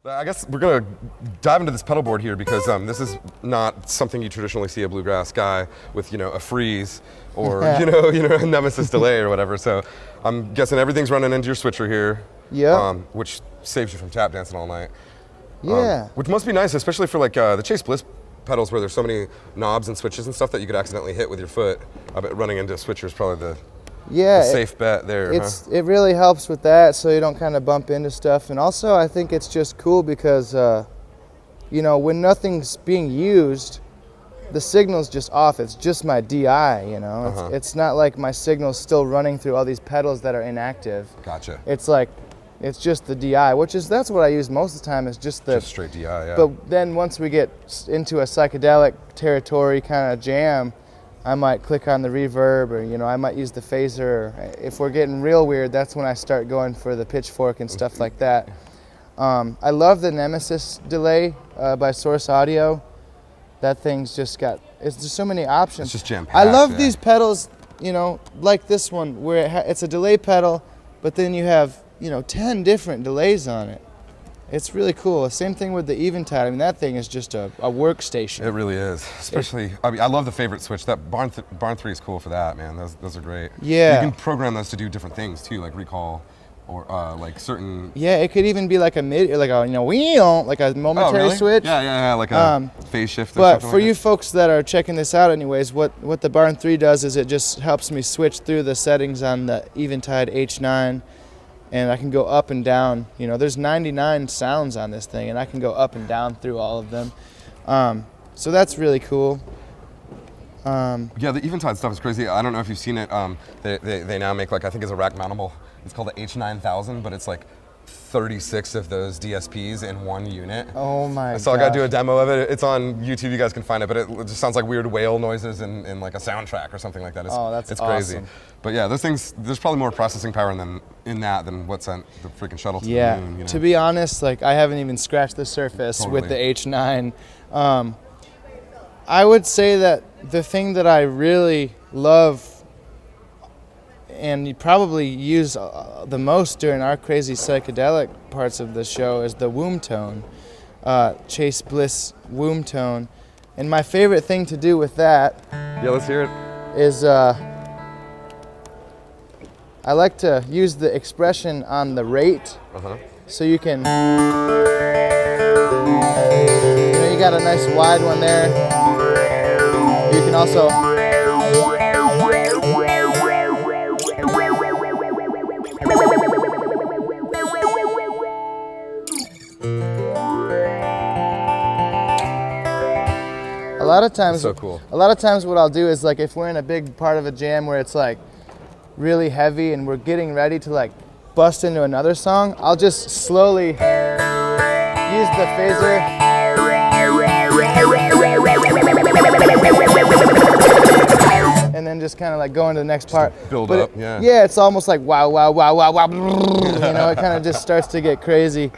I guess we're gonna dive into this pedal board here because this is not something you traditionally see a bluegrass guy with, a freeze or a nemesis delay or whatever. So I'm guessing everything's running into your switcher here. Yeah. Which saves you from tap dancing all night. Yeah. Which must be nice, especially for like the Chase Bliss pedals where there's so many knobs and switches and stuff that you could accidentally hit with your foot. I bet running into a switcher is probably the safe bet there. It really helps with that, so you don't kind of bump into stuff. And also, I think it's just cool because, when nothing's being used, the signal's just off. It's just my DI, It's not like my signal's still running through all these pedals that are inactive. Gotcha. It's just the DI, that's what I use most of the time, is just straight DI, yeah. But then once we get into a psychedelic territory kind of jam, I might click on the reverb, or I might use the phaser. If we're getting real weird, that's when I start going for the pitchfork and stuff like that. I love the Nemesis delay by Source Audio. That thing's just there's so many options. It's just jam-packed. I love these pedals, like this one, where it's a delay pedal, but then you have 10 different delays on it. It's really cool. Same thing with the Eventide. I mean, that thing is just a workstation. It really is. Especially, I love the favorite switch. That Barn 3 is cool for that, man. Those are great. Yeah. You can program those to do different things too, like recall or like certain. Yeah, it could even be like a mid, like a like a momentary switch. Yeah, like a phase shift. Or but something for like you that. folks that are checking this out, anyways, what the Barn 3 does is it just helps me switch through the settings on the Eventide H9. And I can go up and down. There's 99 sounds on this thing, and I can go up and down through all of them. So that's really cool. Yeah, the Eventide stuff is crazy. I don't know if you've seen it. They now make, I think it's a rack mountable. It's called the H9000, but it's like 36 of those DSPs in one unit. Oh my god. So I got to do a demo of it. It's on YouTube, you guys can find it, but it just sounds like weird whale noises in like a soundtrack or something like that. It's crazy. Awesome. But yeah, those things, there's probably more processing power in that than what's on the freaking shuttle to the moon. To be honest, I haven't even scratched the surface with the H9. I would say that the thing that I really love and you probably use the most during our crazy psychedelic parts of the show is the womb tone, Chase Bliss womb tone. And my favorite thing to do with that, let's hear it, is I like to use the expression on the rate, so you can, you got a nice wide one there. You can also. A lot of times, so cool. A lot of times what I'll do is if we're in a big part of a jam where it's really heavy and we're getting ready to bust into another song, I'll just slowly use the phaser. And then just kind of go into the next part. Build up, yeah. Yeah, it's almost like wow, wow, wow, wow, wow. It kind of just starts to get crazy.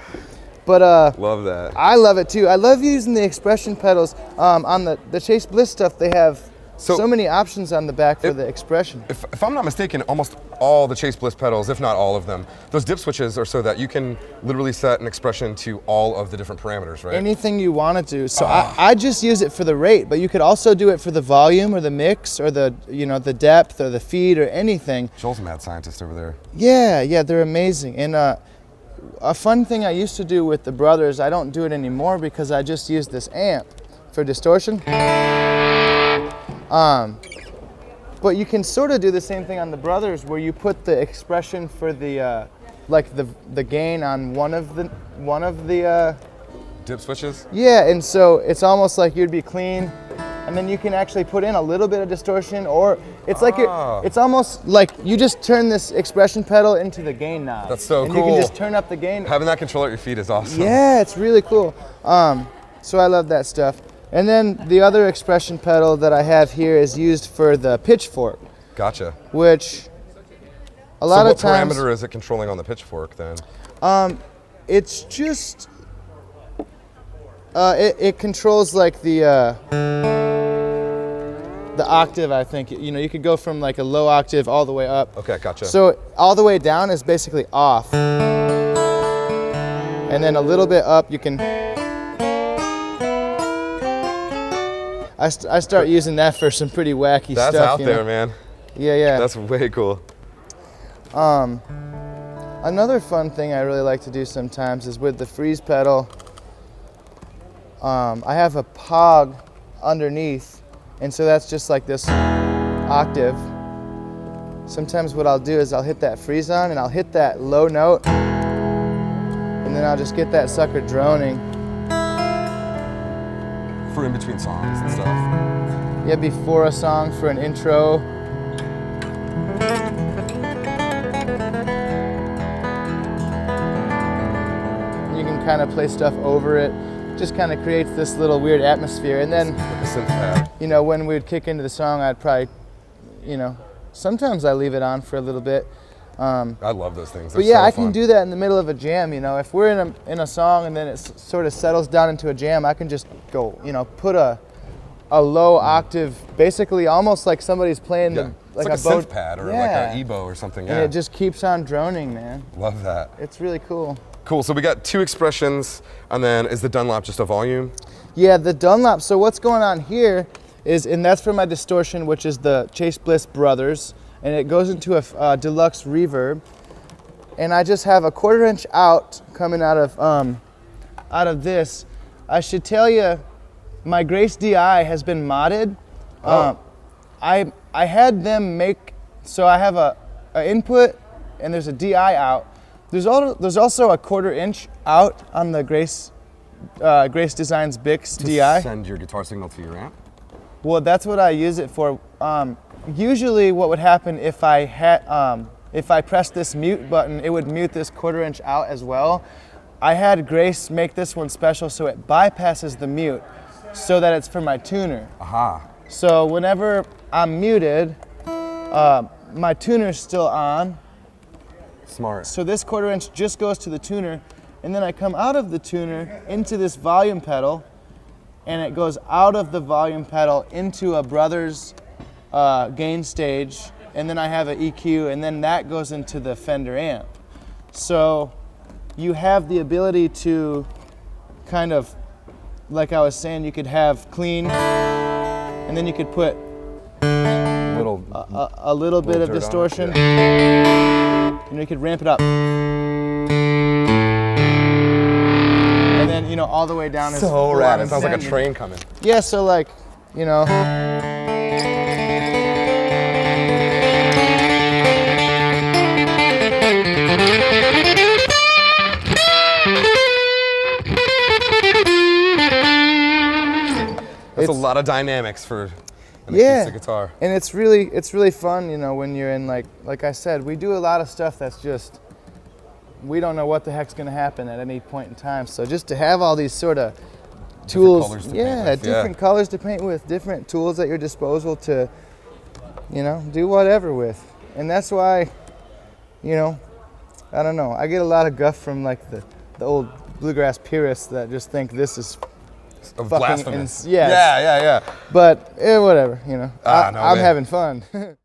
But love that. I love it too. I love using the expression pedals. On the Chase Bliss stuff, they have so many options on the back for the expression. If I'm not mistaken, almost all the Chase Bliss pedals, if not all of them, those dip switches are so that you can literally set an expression to all of the different parameters, right? Anything you want to do. So I just use it for the rate, but you could also do it for the volume or the mix or the the depth or the feed or anything. Joel's a mad scientist over there. Yeah, they're amazing. And a fun thing I used to do with the Brothers, I don't do it anymore because I just use this amp for distortion. But you can sort of do the same thing on the Brothers, where you put the expression for the the gain on one of the dip switches. Yeah, and so it's almost like you'd be clean, and then you can actually put in a little bit of distortion, or it's it's almost like you just turn this expression pedal into the gain knob. That's so and cool. You can just turn up the gain. Having that control at your feet is awesome. Yeah, it's really cool. So I love that stuff. And then the other expression pedal that I have here is used for the pitchfork. Gotcha. Which a lot of times. What parameter is it controlling on the pitchfork then? It's just it controls the octave. I think you could go from a low octave all the way up. Okay, gotcha. So all the way down is basically off. And then a little bit up, you can. I start using that for some pretty wacky That's stuff. out there, man. Yeah, yeah. That's way cool. Another fun thing I really like to do sometimes is with the freeze pedal. I have a pog underneath, and so that's just like this octave. Sometimes what I'll do is I'll hit that freeze on and I'll hit that low note, and then I'll just get that sucker droning. For in between songs and stuff. Yeah, before a song for an intro. You can kind of play stuff over it. Just kind of creates this little weird atmosphere. And then, Like a synth pad. you know, when we would kick into the song, I'd probably, you know, sometimes I leave it on for a little bit. I love those things. But yeah, I can do that in the middle of a jam. You know, if we're in a song and then it sort of settles down into a jam, I can just go, you know, put a low octave, basically almost like somebody's playing Yeah. like it's a like a boat synth pad or yeah. like an EBO or something. Yeah. And it just keeps on droning, man. Love that. It's really cool. Cool. So we got 2 expressions, and then is the Dunlop just a volume? Yeah, the Dunlop. So what's going on here is, and that's for my distortion, which is the Chase Bliss Brothers, and it goes into a deluxe reverb. And I just have a 1/4 inch out coming out of this. I should tell you, my Grace DI has been modded. I had them make, so I have a input and there's a DI out. There's also a 1/4 inch out on the Grace Designs Bix DI. Send your guitar signal to your amp? Well, that's what I use it for. Usually what would happen if I pressed this mute button, it would mute this 1/4 inch out as well. I had Grace make this one special so it bypasses the mute so that it's for my tuner. Aha. So whenever I'm muted, my tuner's still on. Smart. So this 1/4 inch just goes to the tuner, and then I come out of the tuner into this volume pedal, and it goes out of the volume pedal into a Brothers gain stage, and then I have an EQ, and then that goes into the Fender amp. So you have the ability to kind of, like I was saying, you could have clean, and then you could put a little bit of distortion, and you could ramp it up. And then, you know, all the way down is So rad. It sounds like a ascending. train coming. Yeah, so like, you know. That's a lot of dynamics for an Yeah, acoustic guitar. and it's really fun, you know, when you're in like I said, we do a lot of stuff that's just, we don't know what the heck's gonna happen at any point in time. So just to have all these sort of tools, colors to paint with, different colors to paint with, different tools at your disposal to, you know, do whatever with. And that's why, you know, I don't know, I get a lot of guff from like the old bluegrass purists that just think this is Blasphemous. yeah. Yeah. But whatever, you know. I'm man. having fun.